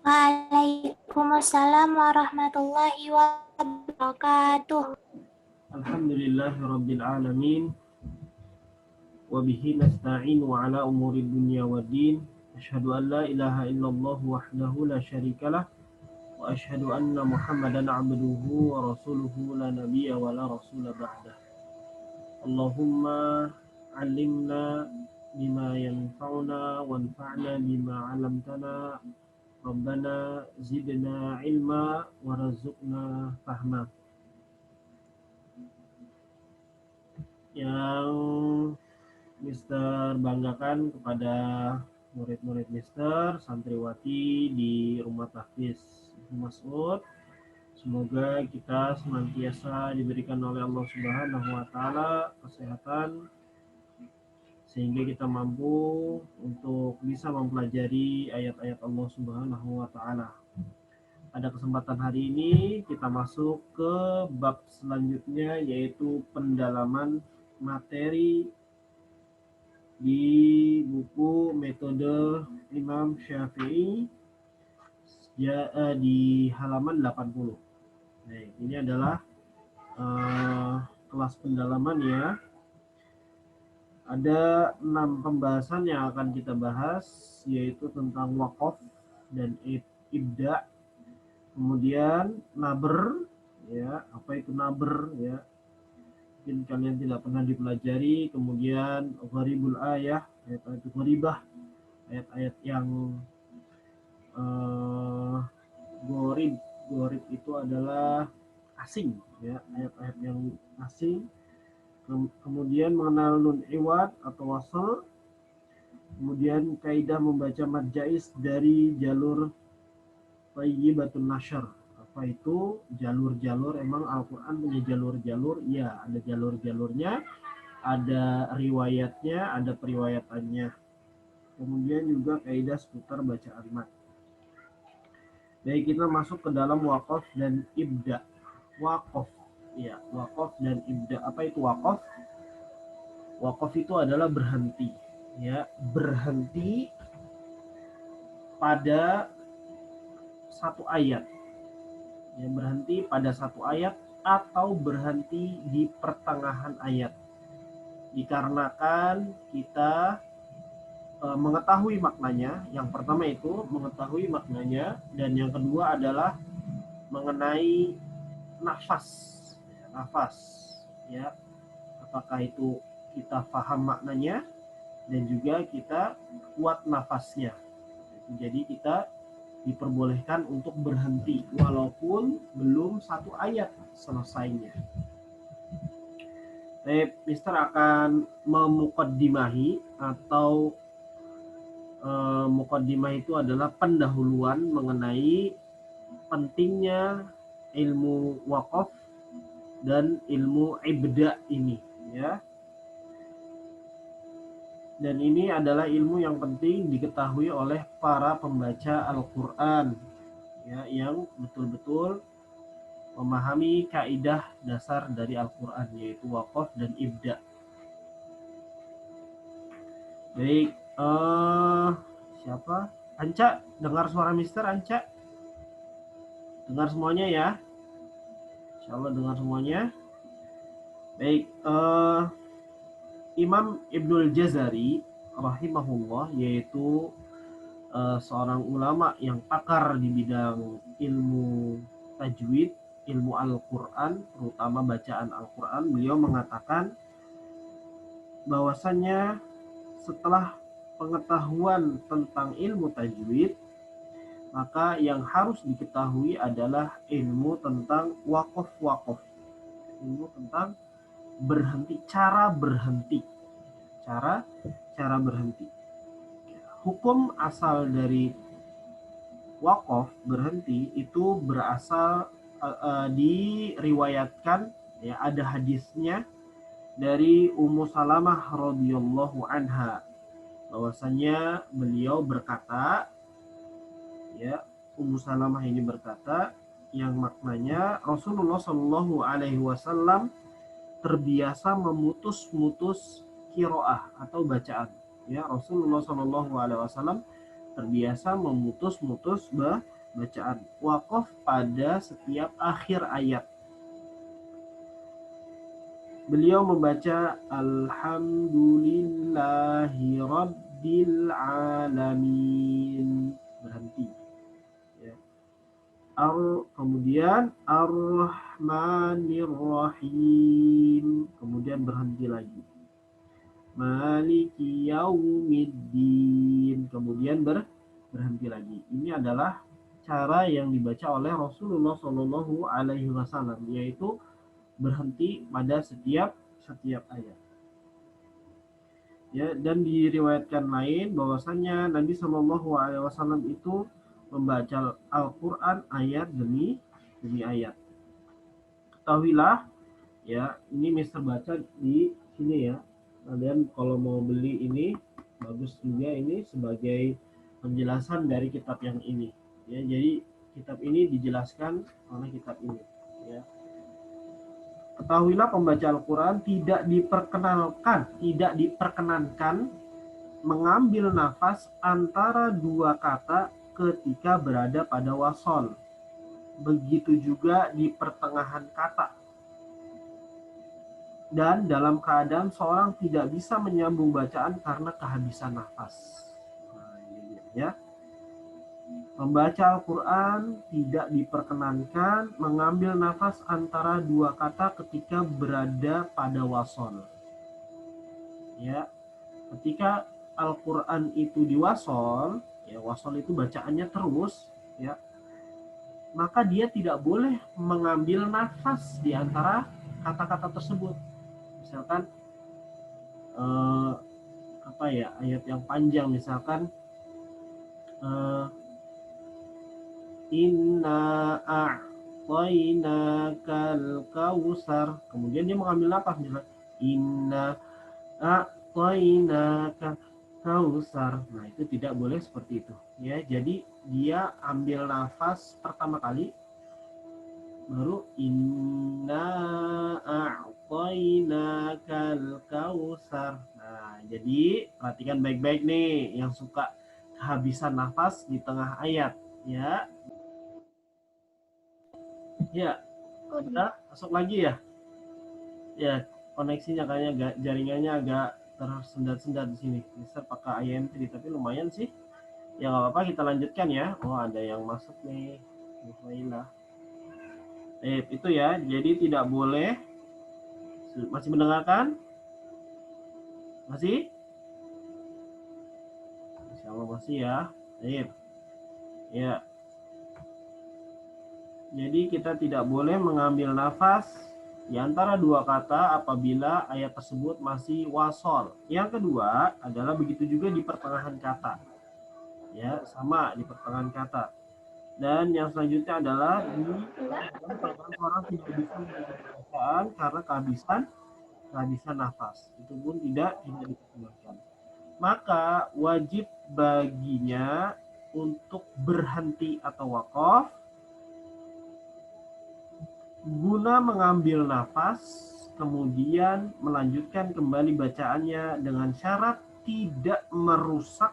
Waalaikumsalam warahmatullahi wabarakatuh. Alhamdulillahirabbil alamin wa bihi nasta'in wa ala umuri dunya waddin. Asyhadu an la ilaha illallah wahdahu la syarikalah wa asyhadu anna Muhammadan abduhu wa rasuluhu la nabiyya wa la rasula ba'dah. Allahumma 'allimna bima yanfa'una wanfa'na bima 'allamtana. Rabbana zidna ilma warzuqna fahma. Yang Mister banggakan kepada murid-murid Mister, santriwati di Rumah Tahfiz Mas'ud. Semoga kita senantiasa diberikan oleh Allah Subhanahu wa taala kesehatan sehingga kita mampu untuk bisa mempelajari ayat-ayat Allah Subhanahu wa taala. Pada kesempatan hari ini kita masuk ke bab selanjutnya, yaitu pendalaman materi di buku metode Imam Syafi'i di halaman 80. Nah, ini adalah kelas pendalaman ya. Ada 6 pembahasan yang akan kita bahas, yaitu tentang wakaf dan ibda. Kemudian naber, ya, apa itu naber ya? Mungkin kalian tidak pernah dipelajari. Kemudian gharibul ayah, ayat-ayat gharibah, ayat-ayat yang gharib itu adalah asing, ya, ayat-ayat yang asing. Kemudian mengenal nun iwad atau wasl. Kemudian kaidah membaca mad jaiz dari jalur thayyibatun nashr. Apa itu jalur-jalur? Emang Al-Quran punya jalur-jalur? Ya, ada jalur-jalurnya, ada riwayatnya, ada periwayatannya. Kemudian juga kaidah seputar bacaan mat. Baik, kita masuk ke dalam wakaf dan ibda. Wakaf, ya, wakaf dan ibda. Apa itu wakaf? Wakaf itu adalah berhenti, ya, berhenti pada satu ayat, ya, berhenti pada satu ayat atau berhenti di pertengahan ayat, dikarenakan kita mengetahui maknanya. Yang pertama itu mengetahui maknanya, dan yang kedua adalah mengenai nafas, ya, apakah itu kita paham maknanya dan juga kita kuat nafasnya. Jadi kita diperbolehkan untuk berhenti walaupun belum satu ayat selesainya. Mister akan memukaddimahi, atau mukaddimah itu adalah pendahuluan mengenai pentingnya ilmu wakaf dan ilmu ibda ini, ya. Dan ini adalah ilmu yang penting diketahui oleh para pembaca Al-Quran, ya, yang betul-betul memahami kaidah dasar dari Al-Quran, yaitu wakaf dan ibda. Baik, siapa? Anca, dengar suara Mister Anca? Dengar semuanya ya? Insya Allah dengar semuanya. Baik, Imam Ibnul Jazari rahimahullah, yaitu seorang ulama yang pakar di bidang ilmu tajwid, ilmu Al-Quran, terutama bacaan Al-Quran. Beliau mengatakan bahwasannya setelah pengetahuan tentang ilmu tajwid, maka yang harus diketahui adalah ilmu tentang wakaf, ilmu tentang berhenti, cara berhenti. Hukum asal dari wakaf, berhenti, itu berasal diriwayatkan, ya, ada hadisnya dari Ummu Salamah radhiyallahu anha, bahwasanya beliau berkata, ya, Ummu Salamah ini berkata, yang maknanya Rasulullah Shallallahu Alaihi Wasallam terbiasa memutus-mutus qiraah atau bacaan, ya. Rasulullah Shallallahu Alaihi Wasallam terbiasa memutus-mutus bacaan. Waqaf pada setiap akhir ayat. Beliau membaca Alhamdulillahi Rabbil Alamin. Berhenti. Ya. Kemudian Ar-Rahmanir Rahim. Kemudian berhenti lagi. Maliki Yaumiddin. Kemudian berhenti lagi. Ini adalah cara yang dibaca oleh Rasulullah Shallallahu Alaihi Wasallam, yaitu berhenti pada setiap ayat. Ya, dan diriwayatkan lain bahwasanya Nabi Shallallahu Alaihi Wasallam itu membaca Al-Quran ayat demi ayat. Ketahuilah, ya, ini Mister baca di sini ya. Kalian kalau mau beli ini bagus juga, ini sebagai penjelasan dari kitab yang ini. Ya, jadi kitab ini dijelaskan oleh kitab ini. Ya. Ketahuilah pembaca Al-Quran tidak diperkenankan mengambil nafas antara dua kata ketika berada pada wasol. Begitu juga di pertengahan kata. Dan dalam keadaan seorang tidak bisa menyambung bacaan karena kehabisan nafas. Nah, ini ya. Membaca Al-Quran tidak diperkenankan mengambil nafas antara dua kata ketika berada pada wasol. Ya, ketika Al-Quran itu di wasol, ya wasol itu bacaannya terus, ya, maka dia tidak boleh mengambil nafas di antara kata-kata tersebut. Misalkan ayat yang panjang, misalkan Inna a'tainakal kausar. Kemudian dia mengambil nafas misalnya Inna a'tainakal kausar. Nah, itu tidak boleh seperti itu. Ya, jadi dia ambil nafas pertama kali, baru Inna a'tainakal kausar. Nah, jadi perhatikan baik-baik nih yang suka kehabisan nafas di tengah ayat, ya. Ya, udah masuk lagi ya. Ya, koneksinya kayaknya jaringannya agak tersendat-sendat di sini. Bisa pakai IMT, tapi lumayan sih. Ya nggak apa-apa, kita lanjutkan ya. Oh, ada yang masuk nih. Alhamdulillah. Itu ya. Jadi tidak boleh. Masih mendengarkan? Masih? Insya Allah masih ya. Ya. Jadi kita tidak boleh mengambil nafas di antara dua kata apabila ayat tersebut masih wasol. Yang kedua adalah begitu juga di pertengahan kata. Ya, sama di pertengahan kata. Dan yang selanjutnya adalah di orang tidak bisa mendengarkan karena kehabisan nafas. Itu pun tidak diperkenankan. Maka wajib baginya untuk berhenti atau wakaf guna mengambil nafas, kemudian melanjutkan kembali bacaannya dengan syarat tidak merusak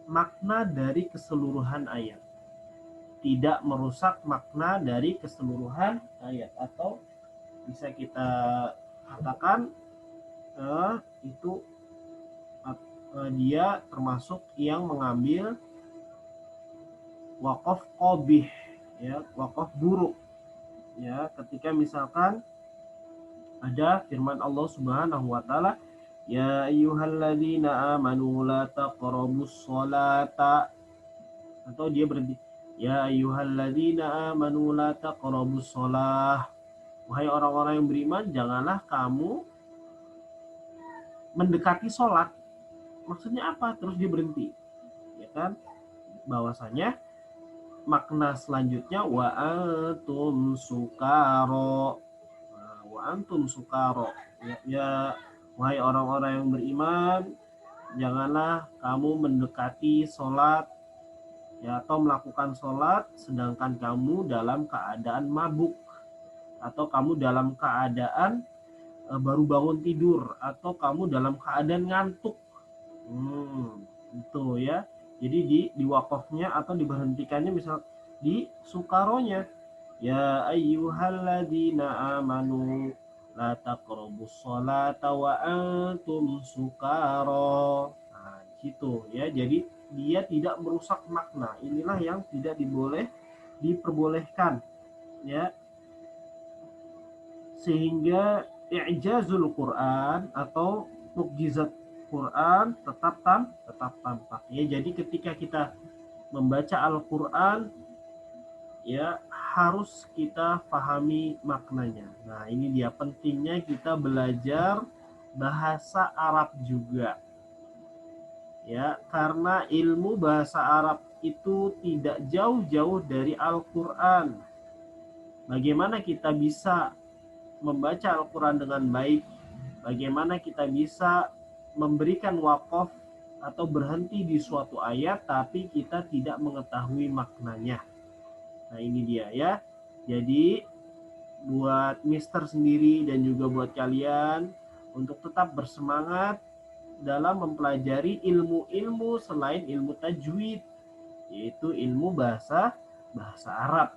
makna dari keseluruhan ayat. Tidak merusak makna dari keseluruhan ayat, atau bisa kita katakan itu dia termasuk yang mengambil wakaf qabih, ya, wakaf buruk. Ya, ketika misalkan ada firman Allah Subhanahu wa taala, ya ayyuhalladzina amanu la taqrabus sholata, atau dia berhenti, ya ayyuhalladzina amanu la taqrabus sholah, wahai orang-orang yang beriman, janganlah kamu mendekati sholat. Maksudnya apa? Terus dia berhenti, ya kan? Bahwasanya makna selanjutnya wa antum sukaro. Wa antum sukaro. Ya, wahai orang-orang yang beriman, janganlah kamu mendekati sholat, ya, atau melakukan sholat sedangkan kamu dalam keadaan mabuk, atau kamu dalam keadaan baru bangun tidur, atau kamu dalam keadaan ngantuk. Itu ya. Jadi di wakafnya atau diberhentikannya misal di sukaronya. Ya ayyuhalladzina amanu la taqrabus sholata wa antum sukara. Nah, gitu ya. Jadi dia tidak merusak makna. Inilah yang tidak diperbolehkan ya. Sehingga i'jazul Quran atau mukjizat Quran tetap tampak ya. Jadi ketika kita membaca Al-Quran ya harus kita pahami maknanya. Nah, ini dia pentingnya kita belajar bahasa Arab juga. Ya, karena ilmu bahasa Arab itu tidak jauh-jauh dari Al-Quran. Bagaimana kita bisa membaca Al-Quran dengan baik? Bagaimana kita bisa memberikan wakaf atau berhenti di suatu ayat tapi kita tidak mengetahui maknanya. Nah, ini dia ya. Jadi buat Mister sendiri dan juga buat kalian untuk tetap bersemangat dalam mempelajari ilmu-ilmu selain ilmu tajwid, yaitu ilmu bahasa Arab.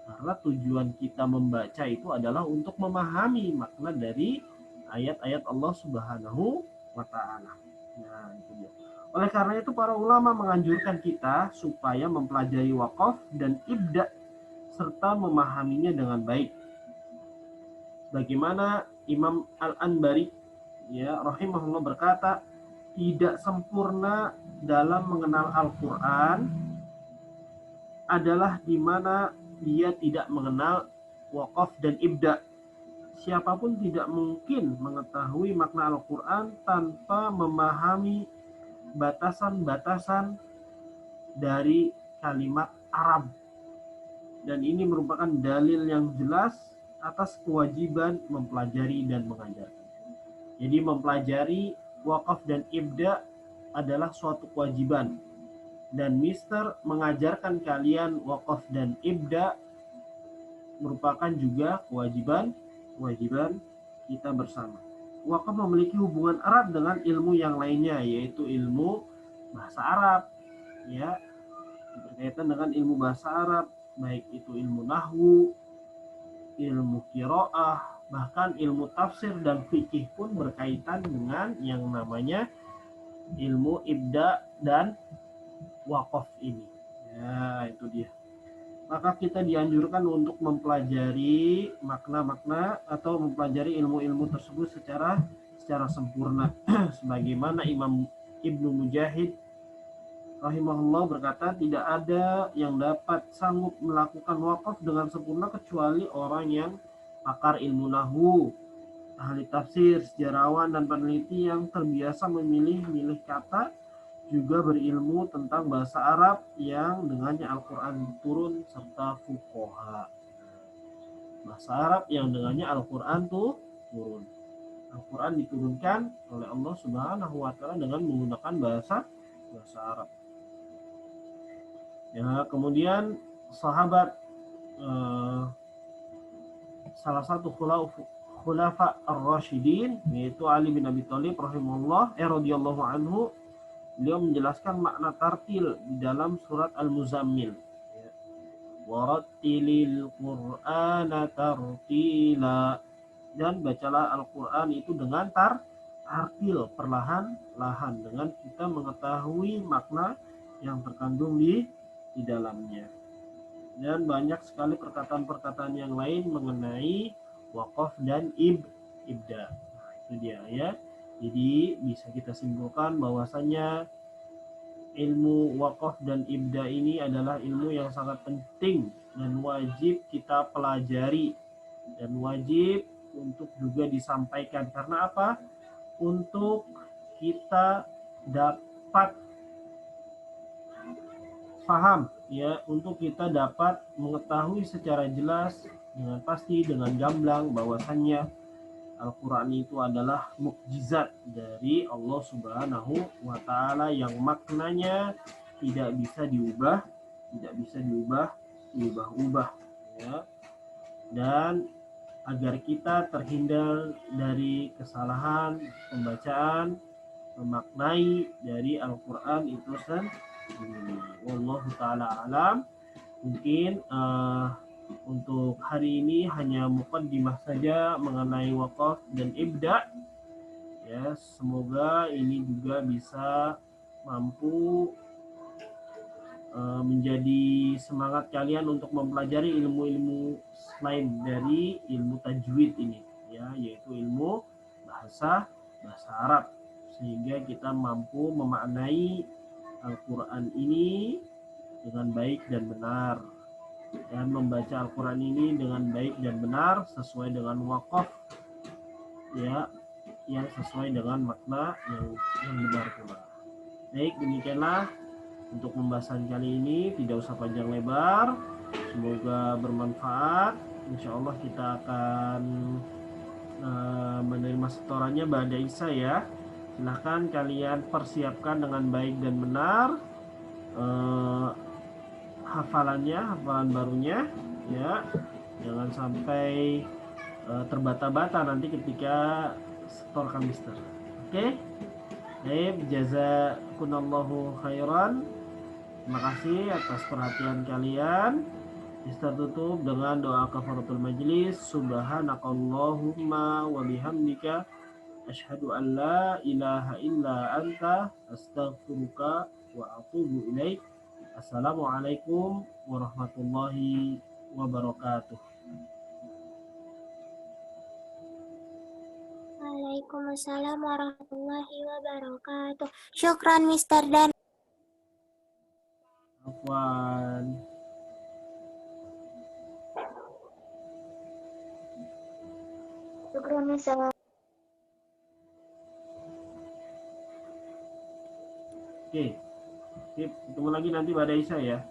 Karena tujuan kita membaca itu adalah untuk memahami makna dari ayat-ayat Allah Subhanahu wa taala. Nah, itu dia. Oleh karena itu para ulama menganjurkan kita supaya mempelajari wakaf dan ibda serta memahaminya dengan baik. Bagaimana Imam Al-Anbari ya rahimahullah berkata, tidak sempurna dalam mengenal Al-Qur'an adalah di mana dia tidak mengenal wakaf dan ibda. Siapapun tidak mungkin mengetahui makna Al-Qur'an tanpa memahami batasan-batasan dari kalimat Arab. Dan ini merupakan dalil yang jelas atas kewajiban mempelajari dan mengajarkan. Jadi mempelajari wakaf dan ibda adalah suatu kewajiban. Dan Mister mengajarkan kalian wakaf dan ibda merupakan juga kewajiban kita bersama. Wakaf memiliki hubungan erat dengan ilmu yang lainnya, yaitu ilmu bahasa Arab, ya, berkaitan dengan ilmu bahasa Arab, baik itu ilmu nahwu, ilmu qiraah, bahkan ilmu tafsir dan fikih pun berkaitan dengan yang namanya ilmu ibda dan wakaf ini. Ya, itu dia. Maka kita dianjurkan untuk mempelajari makna-makna atau mempelajari ilmu-ilmu tersebut secara sempurna. Sebagaimana Imam Ibnu Mujahid rahimahullah berkata, tidak ada yang dapat sanggup melakukan wakaf dengan sempurna kecuali orang yang pakar ilmu nahwu, ahli tafsir, sejarawan, dan peneliti yang terbiasa memilih-milih kata, juga berilmu tentang bahasa Arab yang dengannya Al-Quran turun, serta fuqaha. Bahasa Arab yang dengannya Al-Quran turun. Al-Quran diturunkan oleh Allah Subhanahu wa taala dengan menggunakan bahasa Arab. Ya, kemudian sahabat salah satu khulafa ar-rasyidin yaitu Ali bin Abi Thalib rahimahullah radhiyallahu anhu, beliau menjelaskan makna tartil di dalam surat Al-Muzammil. Warattilil Qur'ana tartila, dan bacalah Al-Quran itu dengan tartil, perlahan-lahan, dengan kita mengetahui makna yang terkandung di dalamnya. Dan banyak sekali perkataan-perkataan yang lain mengenai wakaf dan ibda. Nah, itu dia ya. Jadi bisa kita simpulkan bahwasanya ilmu wakaf dan ibda ini adalah ilmu yang sangat penting dan wajib kita pelajari dan wajib untuk juga disampaikan. Karena apa? Untuk kita dapat paham ya, untuk kita dapat mengetahui secara jelas dengan pasti, dengan gamblang bahwasannya Al-Quran itu adalah mukjizat dari Allah Subhanahu wa taala yang maknanya tidak bisa diubah ya. Dan agar kita terhindar dari kesalahan pembacaan, memaknai dari Al-Quran itu Wallahu taala alam. Mungkin untuk hari ini hanya muqaddimah saja mengenai wakaf dan ibda. Ya, semoga ini juga bisa mampu menjadi semangat kalian untuk mempelajari ilmu-ilmu selain dari ilmu tajwid ini, ya, yaitu ilmu bahasa Arab, sehingga kita mampu memaknai Al-Quran ini dengan baik dan benar, dan membaca Al-Quran ini dengan baik dan benar sesuai dengan wakaf, ya, yang sesuai dengan makna yang benar pula. Baik, demikianlah untuk pembahasan kali ini, tidak usah panjang lebar. Semoga bermanfaat. Insya Allah kita akan menerima setorannya ba'da Isya ya. Silahkan kalian persiapkan dengan baik dan benar hafalan barunya ya. Jangan sampai terbata-bata nanti ketika setorkan Mister. Oke? Baik, jazakumullahu khairan. Terima kasih atas perhatian kalian. Kita tutup dengan doa kafaratul majlis. Subhanakallahumma wa bihamdika asyhadu an la ilaha illa anta astaghfiruka wa atubu ilaik. Assalamualaikum warahmatullahi wabarakatuh. Waalaikumsalam warahmatullahi wabarakatuh. Syukran Mister Dan. Afwan. Syukran Mister. Oke. Ketemu lagi nanti pada Isya ya.